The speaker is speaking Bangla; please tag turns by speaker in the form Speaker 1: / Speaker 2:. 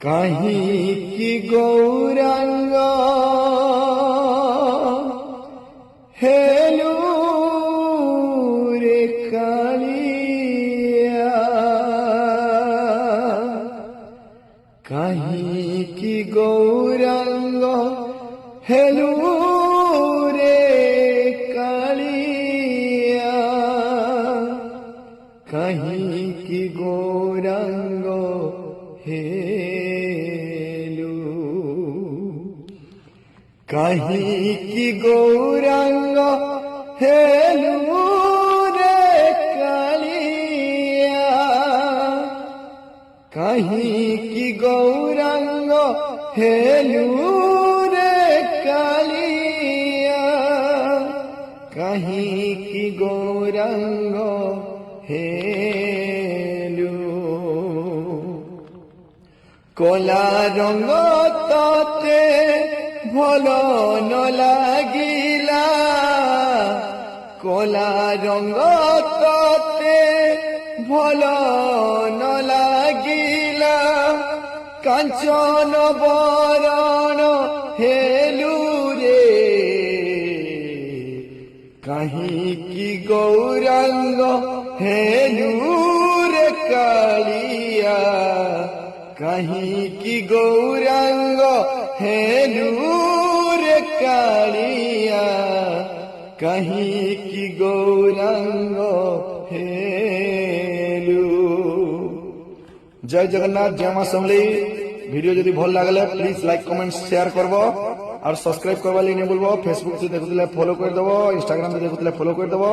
Speaker 1: কাহি কি গৌরাঙ্গ হেলু রে কালিয়া, কাহি কি গৌরাঙ্গ হেলু রে কালিয়া, কাহি কি গৌরাঙ্গ হেলু, কাহি কি গৌরাঙ্গ হেলু রে কালিয়া, কাহি কি গৌরাঙ্গ হেলু রে কালিয়া, কাহি কি গৌরাঙ্গ হেলু। কলা রঙ তাতে ভাল ন লাগিলা, কলা রঙ তাতে ভাল ন লাগিলা, কাঞ্চন বরণ হেলু রে, কাহি কি গৌরাঙ্গ হেলু রে কালিয়া, কাহি কি গৌরাঙ্গ হেলু রে কালিয়া, কাহি কি গৌরাঙ্গ হেলু। জয় জগন্নাথ, জয় মা সমলি। ভিডিও যদি ভাল লাগলে প্লিজ লাইক কমেন্ট শেয়ার করব আর সবসক্রাইব করবার লিগে বলবো। ফেসবুক से देखुले फॉलो कर देव, इंस्टाग्राम से देखुले फॉलो कर देव।